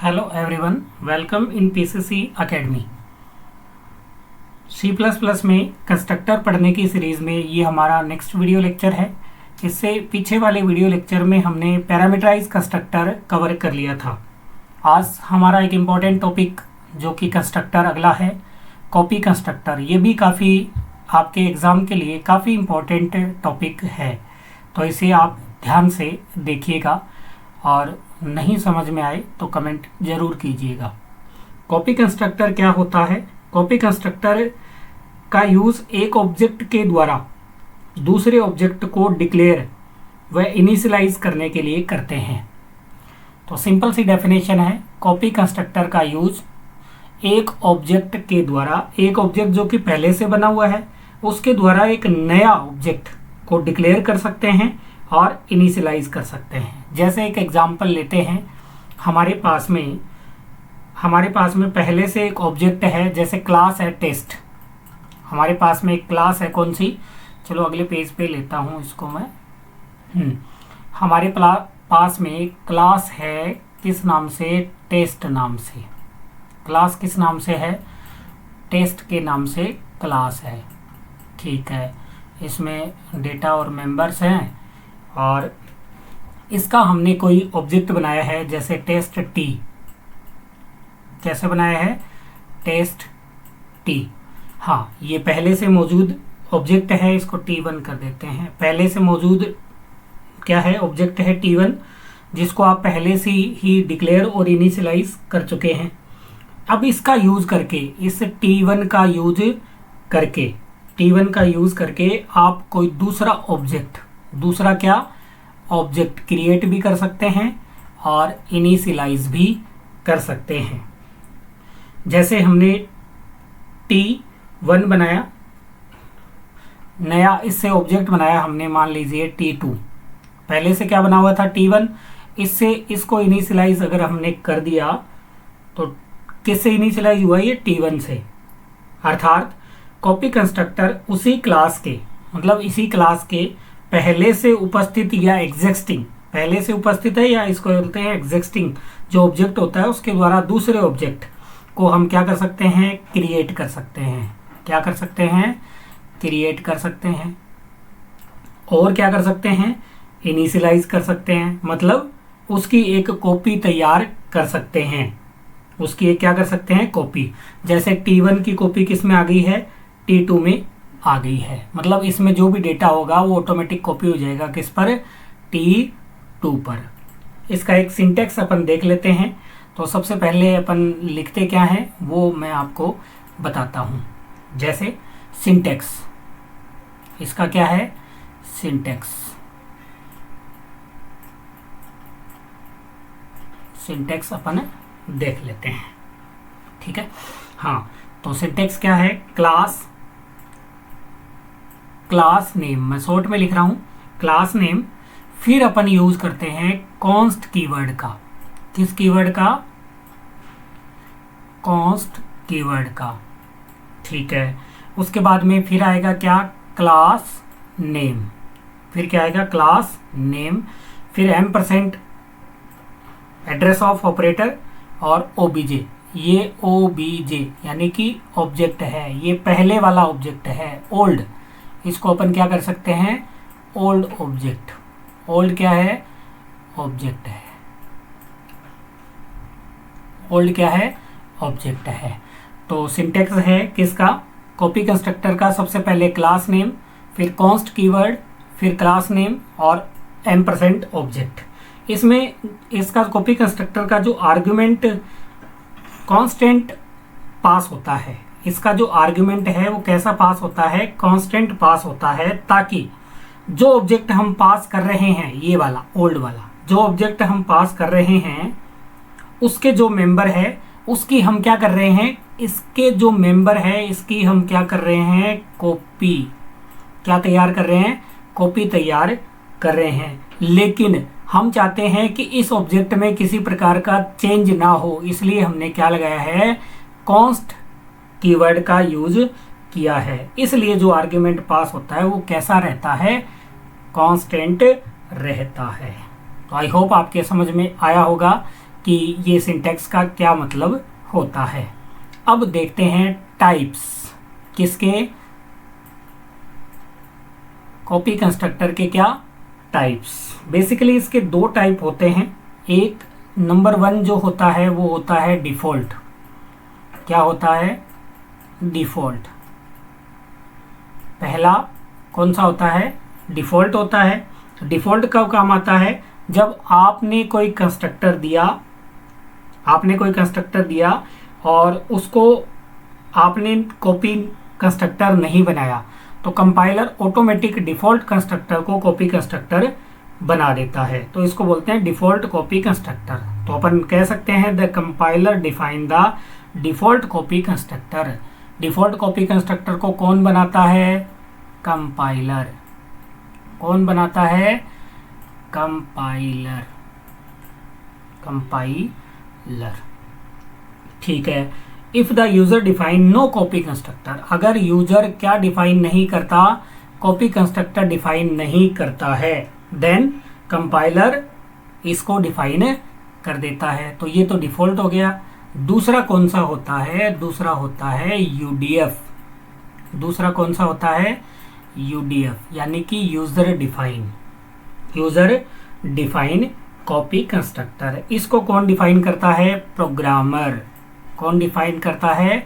Hello everyone, welcome in PCC Academy। C++ में constructor पढ़ने की सीरीज़ में ये हमारा नेक्स्ट वीडियो लेक्चर है। इससे पीछे वाले वीडियो लेक्चर में हमने पैरामीटराइज कंस्ट्रक्टर कवर कर लिया था। आज हमारा एक इम्पॉर्टेंट टॉपिक जो कि कंस्ट्रक्टर अगला है, कॉपी कंस्ट्रक्टर। ये भी काफ़ी आपके एग्ज़ाम के लिए काफ़ी इम्पॉर्टेंट टॉपिक है, तो इसे आप ध्यान से देखिएगा और नहीं समझ में आए तो कमेंट ज़रूर कीजिएगा। कॉपी कंस्ट्रक्टर क्या होता है? कॉपी कंस्ट्रक्टर का यूज़ एक ऑब्जेक्ट के द्वारा दूसरे ऑब्जेक्ट को डिक्लेयर व इनिशियलाइज करने के लिए करते हैं। तो सिंपल सी डेफिनेशन है, कॉपी कंस्ट्रक्टर का यूज़ एक ऑब्जेक्ट के द्वारा, एक ऑब्जेक्ट जो कि पहले से बना हुआ है उसके द्वारा एक नया ऑब्जेक्ट को डिक्लेयर कर सकते हैं और इनिशियलाइज कर सकते हैं। जैसे एक एग्जांपल लेते हैं, हमारे पास में पहले से एक ऑब्जेक्ट है, जैसे क्लास है टेस्ट। हमारे पास में एक क्लास है, कौन सी? चलो अगले पेज पे लेता हूँ इसको मैं। हमारे पास में एक क्लास है, किस नाम से? टेस्ट नाम से। क्लास किस नाम से है? टेस्ट के नाम से क्लास है। ठीक है, इसमें डेटा और मेंबर्स हैं और इसका हमने कोई ऑब्जेक्ट बनाया है, जैसे टेस्ट टी। कैसे बनाया है? Test T. हाँ, ये पहले से मौजूद ऑब्जेक्ट है, इसको T1 कर देते हैं। पहले से मौजूद क्या है? ऑब्जेक्ट है T1, जिसको आप पहले से ही डिक्लेयर और इनिशियलाइज कर चुके हैं। अब इसका यूज करके, इस T1 का यूज करके आप कोई दूसरा ऑब्जेक्ट, दूसरा क्या ऑब्जेक्ट क्रिएट भी कर सकते हैं और इनिशियलाइज भी कर सकते हैं। जैसे हमने T1 बनाया, नया इससे ऑब्जेक्ट बनाया हमने, मान लीजिए T2। पहले से क्या बना हुआ था? T1। इससे इसको इनिशियलाइज अगर हमने कर दिया तो किससे इनिशियलाइज हुआ? ये T1 से। अर्थात कॉपी कंस्ट्रक्टर उसी क्लास के, मतलब इसी क्लास के पहले से उपस्थित या एग्जिस्टिंग, पहले से उपस्थित है या इसको बोलते हैं एग्जिस्टिंग, जो ऑब्जेक्ट होता है उसके द्वारा दूसरे ऑब्जेक्ट को हम क्या कर सकते हैं? क्रिएट कर सकते हैं। क्या कर सकते हैं? क्रिएट कर सकते हैं। और क्या कर सकते हैं? इनिशियलाइज कर सकते हैं, मतलब उसकी एक कॉपी तैयार कर सकते हैं। उसकी एक क्या कर सकते हैं? कॉपी। जैसे T1 की कॉपी किस में आ गई है? T2 में आ गई है। मतलब इसमें जो भी डेटा होगा वो ऑटोमेटिक कॉपी हो जाएगा किस पर? T2 पर। इसका एक सिंटेक्स अपन देख लेते हैं। तो सबसे पहले अपन लिखते क्या है वो मैं आपको बताता हूँ। जैसे सिंटेक्स, इसका क्या है? सिंटेक्स अपन देख लेते हैं। ठीक है, हाँ। तो सिंटेक्स क्या है? क्लास नेम, मैं शॉर्ट में लिख रहा हूं, क्लास नेम। फिर अपन यूज करते हैं कॉन्स्ट कीवर्ड का। किस कीवर्ड का? कॉन्स्ट कीवर्ड का। ठीक है, उसके बाद में फिर आएगा क्या? Class name. फिर क्या आएगा? Class name. फिर एम्परसेंट एड्रेस ऑफ ऑपरेटर और ओबीजे। ये ओबीजे यानी कि ऑब्जेक्ट है, ये पहले वाला ऑब्जेक्ट है, ओल्ड। इसको अपन क्या कर सकते हैं? Old object. ओल्ड क्या है? ऑब्जेक्ट है। ओल्ड क्या है? ऑब्जेक्ट है। तो सिंटेक्स है किसका? कॉपी कंस्ट्रक्टर का। सबसे पहले क्लास नेम, फिर कॉन्स्ट कीवर्ड, फिर क्लास नेम और एम्परसेंट ऑब्जेक्ट। इसमें इसका कॉपी कंस्ट्रक्टर का जो आर्गुमेंट कांस्टेंट पास होता है, इसका जो आर्गुमेंट है वो कैसा पास होता है? कांस्टेंट पास होता है, ताकि जो ऑब्जेक्ट हम पास कर रहे हैं, ये वाला ओल्ड वाला जो ऑब्जेक्ट हम पास कर रहे हैं, उसके जो मेंबर है उसकी हम क्या कर रहे हैं? इसके जो मेंबर है इसकी हम क्या कर रहे हैं? कॉपी। क्या तैयार कर रहे हैं? कॉपी तैयार कर रहे हैं। लेकिन हम चाहते हैं कि इस ऑब्जेक्ट में किसी प्रकार का चेंज ना हो, इसलिए हमने क्या लगाया है? कॉन्स्ट कीवर्ड का यूज किया है। इसलिए जो आर्ग्यूमेंट पास होता है वो कैसा रहता है? कांस्टेंट रहता है। तो आई होप आपके समझ में आया होगा कि ये सिंटैक्स का क्या मतलब होता है। अब देखते हैं टाइप्स किसके, कॉपी कंस्ट्रक्टर के क्या टाइप्स। बेसिकली इसके दो टाइप होते हैं। एक नंबर 1 जो होता है वो होता है डिफ़ॉल्ट। क्या होता है? डिफ़ॉल्ट। पहला कौन सा होता है? डिफ़ॉल्ट होता है। डिफ़ॉल्ट कब काम आता है? जब आपने कोई कंस्ट्रक्टर दिया और उसको आपने कॉपी कंस्ट्रक्टर नहीं बनाया, तो कंपाइलर ऑटोमेटिक डिफ़ॉल्ट कंस्ट्रक्टर को कॉपी कंस्ट्रक्टर बना देता है। तो इसको बोलते हैं डिफ़ॉल्ट कॉपी कंस्ट्रक्टर। तो अपन कह सकते हैं the compiler define the default copy constructor. Default copy constructor को कौन बनाता है? कंपाइलर। कौन बनाता है? कंपाइलर। ठीक है। If the user define no copy constructor, अगर यूजर क्या डिफाइन नहीं करता? कॉपी कंस्ट्रक्टर डिफाइन नहीं करता है, देन कंपाइलर इसको डिफाइन कर देता है। तो ये तो डिफ़ॉल्ट हो गया। दूसरा कौन सा होता है? दूसरा होता है यूडीएफ। दूसरा कौन सा होता है? यूडीएफ, यानी कि यूजर डिफाइन कॉपी कंस्ट्रक्टर। इसको कौन डिफाइन करता है? प्रोग्रामर। कौन डिफाइन करता है?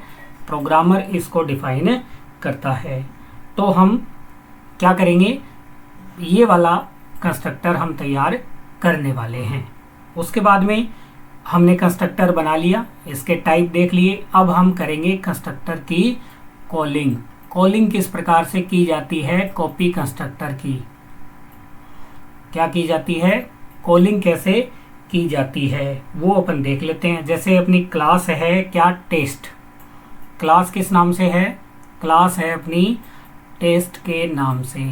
प्रोग्रामर इसको डिफाइन करता है। तो हम क्या करेंगे? ये वाला कंस्ट्रक्टर हम तैयार करने वाले हैं। उसके बाद में हमने कंस्ट्रक्टर बना लिया, इसके टाइप देख लिए। अब हम करेंगे कंस्ट्रक्टर की कॉलिंग। कॉलिंग किस प्रकार से की जाती है कॉपी कंस्ट्रक्टर की? क्या की जाती है? कॉलिंग कैसे की जाती है वो अपन देख लेते हैं। जैसे अपनी क्लास है क्या? टेस्ट। क्लास किस नाम से है? क्लास है अपनी टेस्ट के नाम से।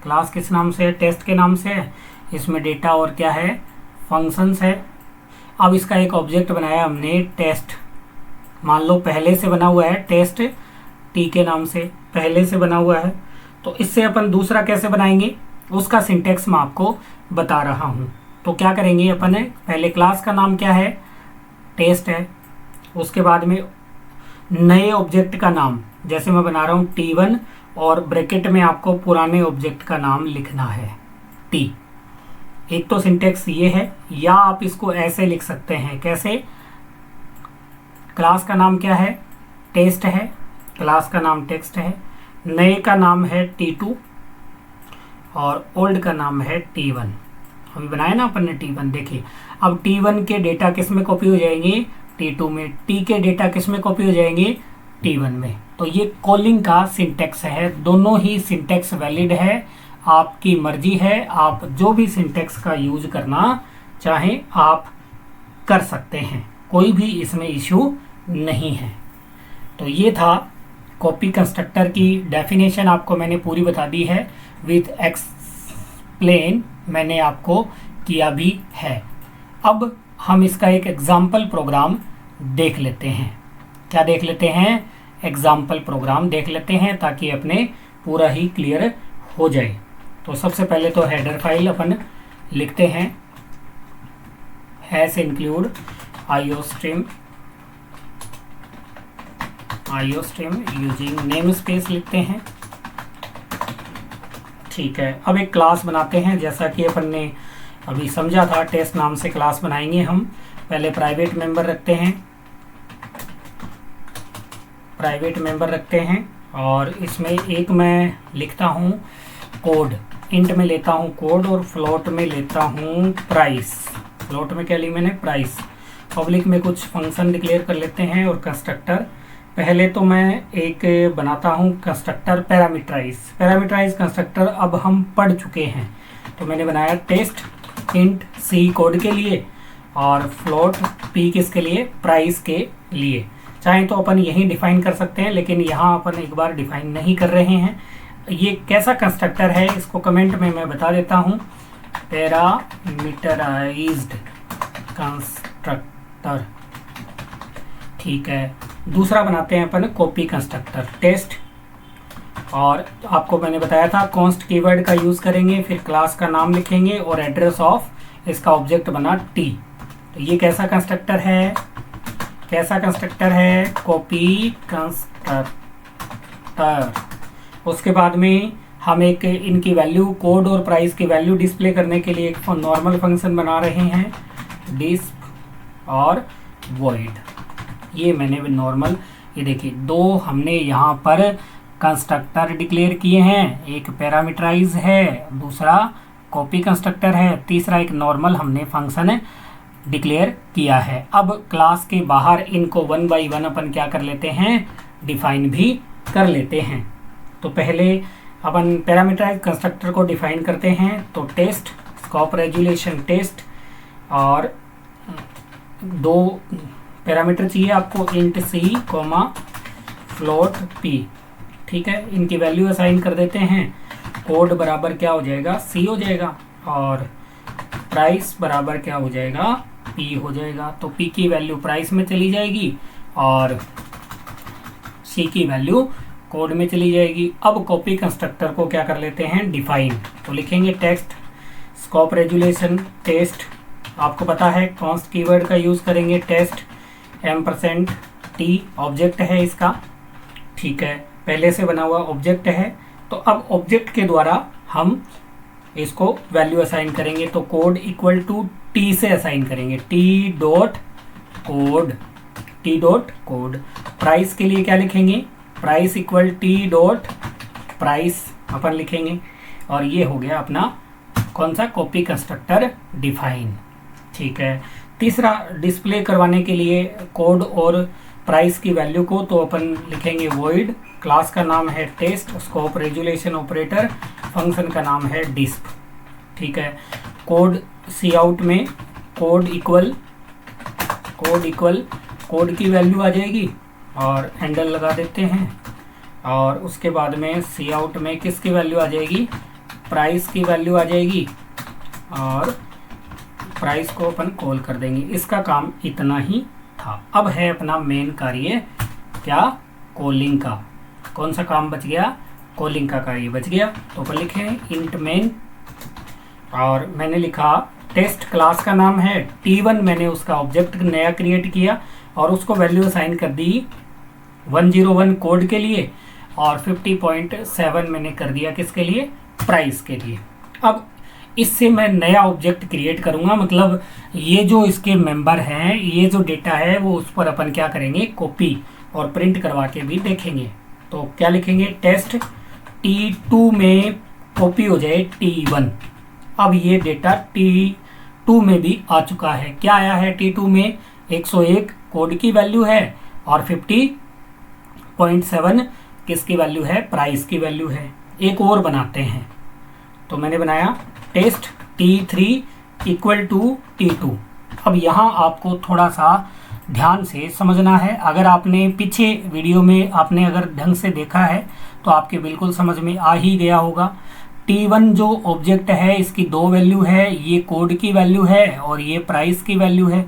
क्लास किस नाम से है? टेस्ट के नाम से है। इसमें डेटा और क्या है? फंक्शंस है। अब इसका एक ऑब्जेक्ट बनाया हमने टेस्ट, मान लो पहले से बना हुआ है, टेस्ट टी के नाम से पहले से बना हुआ है। तो इससे अपन दूसरा कैसे बनाएंगे उसका सिंटेक्स मैं आपको बता रहा हूँ। तो क्या करेंगे अपन है, पहले क्लास का नाम क्या है? टेस्ट है। उसके बाद में नए ऑब्जेक्ट का नाम, जैसे मैं बना रहा हूँ T1 और ब्रैकेट में आपको पुराने ऑब्जेक्ट का नाम लिखना है T। एक तो सिंटेक्स ये है, या आप इसको ऐसे लिख सकते हैं। कैसे? क्लास का नाम क्या है? टेस्ट है। क्लास का नाम टेक्स्ट है। नए का नाम है T2 और ओल्ड का नाम है T1। अभी बनाया ना अपन ने T1। देखिए अब T1 के डेटा किस में कॉपी हो जाएंगे? T2 में। T के डेटा किस में कॉपी हो जाएंगे? T1 में। तो ये कॉलिंग का सिंटेक्स है। दोनों ही सिंटेक्स वैलिड है, आपकी मर्जी है। आप जो भी सिंटेक्स का यूज करना चाहें आप कर सकते हैं, कोई भी इसमें इशू नहीं है। तो ये था कॉपी कंस्ट्रक्टर की डेफिनेशन, आपको मैंने पूरी बता दी है। विथ एक्सप्लेन मैंने आपको किया भी है। अब हम इसका एक एग्जाम्पल प्रोग्राम देख लेते हैं। क्या देख लेते हैं? एग्जाम्पल प्रोग्राम देख लेते हैं ताकि अपने पूरा ही क्लियर हो जाए। तो सबसे पहले तो हेडर फाइल अपन लिखते हैं, hash include iostream using name space लिखते हैं। ठीक है। अब एक क्लास बनाते हैं, जैसा कि अपन ने अभी समझा था। टेस्ट नाम से क्लास बनाएंगे हम। पहले प्राइवेट मेंबर रखते हैं और इसमें एक मैं लिखता हूँ कोड, इंट में लेता हूँ कोड और फ्लोट में लेता हूँ प्राइस। फ्लोट में क्या ली मैंने? प्राइस। पब्लिक में कुछ फंक्शन डिक्लेयर कर लेते हैं और कंस्ट्रक्टर। पहले तो मैं एक बनाता हूँ कंस्ट्रक्टर पैरामीटराइज कंस्ट्रक्टर अब हम पढ़ चुके हैं। तो मैंने बनाया टेस्ट इंट सी कोड के लिए और फ्लोट पी किसके लिए? प्राइस के लिए। चाहे तो अपन यही डिफाइन कर सकते हैं, लेकिन यहाँ अपन एक बार डिफाइन नहीं कर रहे हैं। ये कैसा कंस्ट्रक्टर है इसको कमेंट में मैं बता देता हूँ। Parameterised constructor. ठीक है। दूसरा बनाते हैं अपन कॉपी कंस्ट्रक्टर टेस्ट, और आपको मैंने बताया था कॉन्स्ट कीवर्ड का यूज़ करेंगे, फिर क्लास का नाम लिखेंगे और एड्रेस ऑफ इसका ऑब्जेक्ट बना T। तो ये कैसा कंस्ट्रक्टर है, कॉपी कंस्ट्रक्टर। उसके बाद में हम एक इनकी वैल्यू, कोड और प्राइस की वैल्यू डिस्प्ले करने के लिए एक नॉर्मल फंक्शन बना रहे हैं, डिस्प और वॉइड। ये मैंने नॉर्मल, ये देखिए दो हमने यहाँ पर कंस्ट्रक्टर डिक्लेयर किए हैं, एक पैरामीटराइज है, दूसरा कॉपी कंस्ट्रक्टर है, तीसरा एक नॉर्मल हमने फंक्शन डिक्लेयर किया है। अब क्लास के बाहर इनको 1 बाई 1 अपन क्या कर लेते हैं, डिफाइन भी कर लेते हैं। तो पहले अपन पैरामीटराइज कंस्ट्रक्टर को डिफाइन करते हैं। तो टेस्ट, स्कोप रेजुलेशन टेस्ट, और दो पैरामीटर चाहिए आपको, int C comma float P. ठीक है, इनकी वैल्यू असाइन कर देते हैं। कोड बराबर क्या हो जाएगा, सी हो जाएगा, और प्राइस बराबर क्या हो जाएगा, पी हो जाएगा। तो पी की वैल्यू प्राइस में चली जाएगी और सी की वैल्यू कोड में चली जाएगी। अब कॉपी कंस्ट्रक्टर को क्या कर लेते हैं, डिफाइन। तो लिखेंगे टेक्स्ट स्कोप रेजुलेशन टेस्ट, आपको पता है कॉन्स्ट कीवर्ड का यूज़ करेंगे, टेस्ट %t ऑब्जेक्ट है इसका। ठीक है, पहले से बना हुआ ऑब्जेक्ट है। तो अब ऑब्जेक्ट के द्वारा हम इसको वैल्यू असाइन करेंगे। तो कोड इक्वल टू टी से असाइन करेंगे, टी डॉट कोड। प्राइस के लिए क्या लिखेंगे, price equal T dot price अपन लिखेंगे। और ये हो गया अपना कौन सा, कॉपी कंस्ट्रक्टर डिफाइन। ठीक है, तीसरा डिस्प्ले करवाने के लिए कोड और प्राइस की वैल्यू को, तो अपन लिखेंगे वॉइड, क्लास का नाम है test, scope resolution operator, function का नाम है डिस्प। ठीक है, कोड सी आउट में कोड इक्वल कोड की वैल्यू आ जाएगी और हैंडल लगा देते हैं। और उसके बाद में सी आउट में किसकी वैल्यू आ जाएगी, प्राइस की वैल्यू आ जाएगी, और प्राइस को अपन कॉल कर देंगे। इसका काम इतना ही था। अब है अपना मेन कार्य क्या, कॉलिंग का। कौन सा काम बच गया, कॉलिंग का कार्य बच गया। तो अपन लिखें इंट मेन, और मैंने लिखा टेस्ट, क्लास का नाम है T1, मैंने उसका ऑब्जेक्ट नया क्रिएट किया और उसको वैल्यू असाइन कर दी 101 कोड के लिए, और 50.7 मैंने कर दिया किसके लिए, प्राइस के लिए। अब इससे मैं नया ऑब्जेक्ट क्रिएट करूंगा, मतलब ये जो इसके मेंबर हैं, ये जो डेटा है वो उस पर अपन क्या करेंगे, कॉपी और प्रिंट करवा के भी देखेंगे। तो क्या लिखेंगे, टेस्ट T2 में कॉपी हो जाए T1। अब ये डेटा T2 में भी आ चुका है। क्या आया है T2 में, 101 कोड की वैल्यू है और 50.7 किसकी वैल्यू है, प्राइस की वैल्यू है। एक और बनाते हैं। तो मैंने बनाया test T3 equal to T2। अब यहाँ आपको थोड़ा सा ध्यान से समझना है। अगर आपने पीछे वीडियो में आपने अगर ढंग से देखा है तो आपके बिल्कुल समझ में आ ही गया होगा। T1 जो ऑब्जेक्ट है इसकी दो वैल्यू है, ये कोड की वैल्यू है और ये प्राइस की वैल्यू है।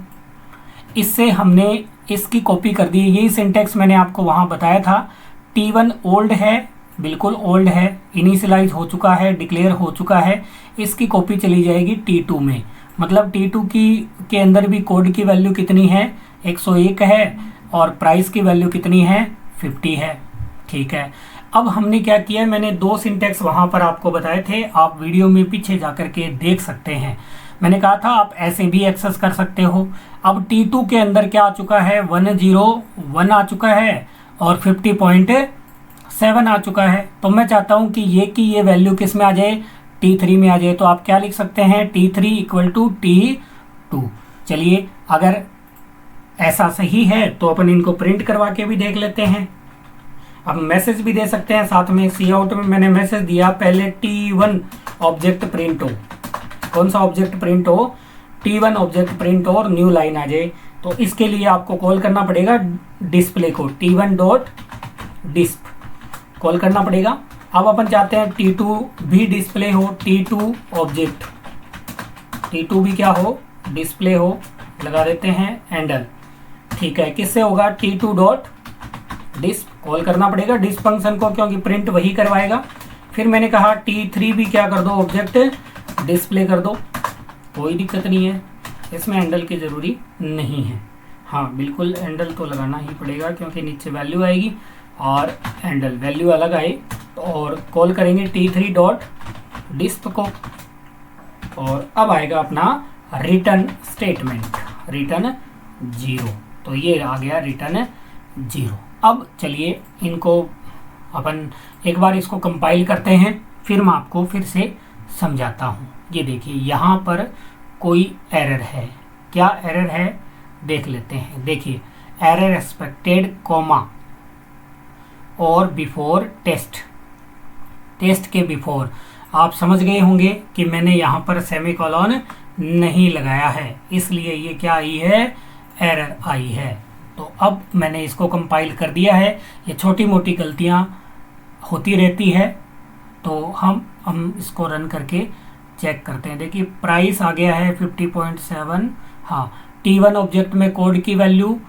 इससे हमने इसकी कॉपी कर दी। यही सिंटेक्स मैंने आपको वहाँ बताया था। T1 ओल्ड है, बिल्कुल ओल्ड है, इनिशियलाइज हो चुका है, डिक्लेयर हो चुका है। इसकी कॉपी चली जाएगी T2 में। मतलब T2 के अंदर भी कोड की वैल्यू कितनी है, 101 है, और प्राइस की वैल्यू कितनी है, 50 है। ठीक है, अब हमने क्या किया, मैंने दो सिंटेक्स वहाँ पर आपको बताए थे, आप वीडियो में पीछे जा कर के देख सकते हैं। मैंने कहा था आप ऐसे भी एक्सेस कर सकते हो। अब T2 के अंदर क्या आ चुका है, 101 आ चुका है और 50.7 आ चुका है। तो मैं चाहता हूँ कि ये वैल्यू किस में आ जाए, T3 में आ जाए। तो आप क्या लिख सकते हैं, T3 इक्वल टू T2। चलिए, अगर ऐसा सही है तो अपन इनको प्रिंट करवा के भी देख लेते हैं। अब मैसेज भी दे सकते हैं साथ में। सी आउट में मैंने मैसेज दिया, पहले T1 ऑब्जेक्ट प्रिंट हो। कौन सा ऑब्जेक्ट प्रिंट हो, T1 ऑब्जेक्ट प्रिंट हो और न्यू लाइन आ जाए। तो इसके लिए आपको कॉल करना पड़ेगा डिस्प्ले को, T1 डॉट डिस्प कॉल करना पड़ेगा। अब अपन चाहते हैं T2 भी डिस्प्ले हो, T2 ऑब्जेक्ट, T2 भी क्या हो, डिस्प्ले हो। लगा देते हैं हैंडल। ठीक है, किससे होगा, T2 डॉट डिस्प कॉल करना पड़ेगा डिस्प फंक्शन को, क्योंकि प्रिंट वही करवाएगा। फिर मैंने कहा T3 भी क्या कर दो, ऑब्जेक्ट डिस्प्ले कर दो, कोई दिक्कत नहीं है। इसमें हैंडल की ज़रूरी नहीं है। हाँ बिल्कुल हैंडल तो लगाना ही पड़ेगा क्योंकि नीचे वैल्यू आएगी और हैंडल वैल्यू अलग आए। और कॉल करेंगे T3 डॉट डिस्प को, और अब आएगा अपना रिटर्न स्टेटमेंट, रिटर्न 0। तो ये आ गया रिटर्न 0। अब चलिए इनको अपन एक बार इसको कंपाइल करते हैं, फिर मैं आपको फिर से समझाता हूँ। ये देखिए यहाँ पर कोई एरर है। क्या एरर है देख लेते हैं। देखिए एरर एक्सपेक्टेड कॉमा और बिफोर टेस्ट, टेस्ट के बिफोर आप समझ गए होंगे कि मैंने यहाँ पर सेमीकोलन नहीं लगाया है, इसलिए ये क्या आई है, एरर आई है। तो अब मैंने इसको कंपाइल कर दिया है। ये छोटी मोटी गलतियाँ होती रहती है, तो हम इसको रन करके चेक करते हैं। देखिए प्राइस आ गया है 50.7। हाँ T1 ऑब्जेक्ट में कोड की वैल्यू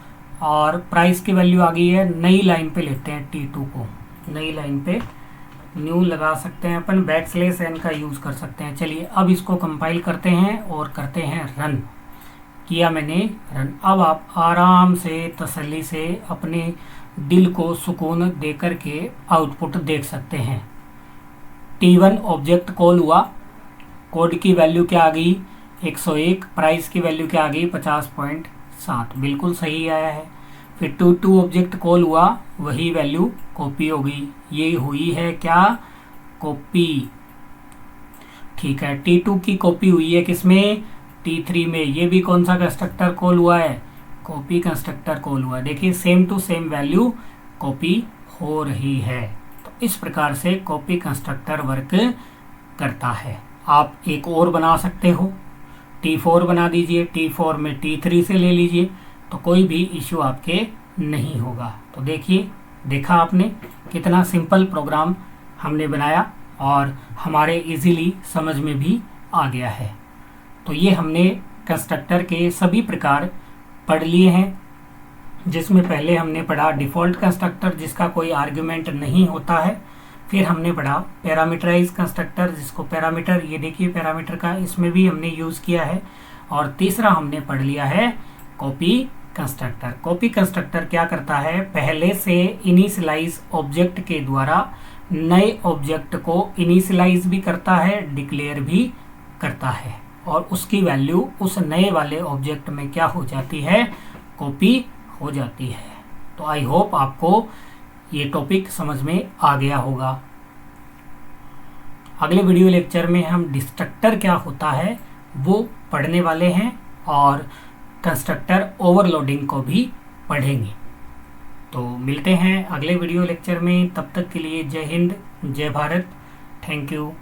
और प्राइस की वैल्यू आ गई है। नई लाइन पे लेते हैं T2 को, नई लाइन पे न्यू लगा सकते हैं अपन, \n का यूज़ कर सकते हैं। चलिए अब इसको कंपाइल करते हैं और करते हैं रन। किया मैंने रन। अब आप आराम से तसल्ली से अपने दिल को सुकून दे कर के आउटपुट देख सकते हैं। T1 ऑब्जेक्ट कॉल हुआ, कोड की वैल्यू क्या आ गई 101, प्राइस की वैल्यू क्या आ गई 50.7, बिल्कुल सही आया है। फिर T2 ऑब्जेक्ट कॉल हुआ, वही वैल्यू कॉपी हो गई। ये हुई है क्या, कॉपी। ठीक है, T2 की कॉपी हुई है किसमें, T3 में। ये भी कौन सा कंस्ट्रक्टर कॉल हुआ है, कॉपी कंस्ट्रक्टर कॉल हुआ है। देखिए same to same value copy हो रही है। तो इस प्रकार से कॉपी कंस्ट्रक्टर वर्क करता है। आप एक और बना सकते हो, T4 बना दीजिए, T4 में T3 से ले लीजिए, तो कोई भी इश्यू आपके नहीं होगा। तो देखिए, देखा आपने कितना सिंपल प्रोग्राम हमने बनाया और हमारे इजीली समझ में भी आ गया है। तो ये हमने कंस्ट्रक्टर के सभी प्रकार पढ़ लिए हैं, जिसमें पहले हमने पढ़ा डिफ़ॉल्ट कंस्ट्रक्टर जिसका कोई आर्गुमेंट नहीं होता है। फिर हमने पढ़ा पैरामीटराइज कंस्ट्रक्टर जिसको पैरामीटर, ये देखिए पैरामीटर का इसमें भी हमने यूज़ किया है। और तीसरा हमने पढ़ लिया है कॉपी कंस्ट्रक्टर। कॉपी कंस्ट्रक्टर क्या करता है, पहले से इनिशियलाइज ऑब्जेक्ट के द्वारा नए ऑब्जेक्ट को इनिशियलाइज भी करता है, डिक्लेयर भी करता है, और उसकी वैल्यू उस नए वाले ऑब्जेक्ट में क्या हो जाती है, कॉपी हो जाती है। तो आई होप आपको ये टॉपिक समझ में आ गया होगा। अगले वीडियो लेक्चर में हम डिस्ट्रक्टर क्या होता है वो पढ़ने वाले हैं और कंस्ट्रक्टर ओवरलोडिंग को भी पढ़ेंगे। तो मिलते हैं अगले वीडियो लेक्चर में, तब तक के लिए जय हिंद, जय भारत, थैंक यू।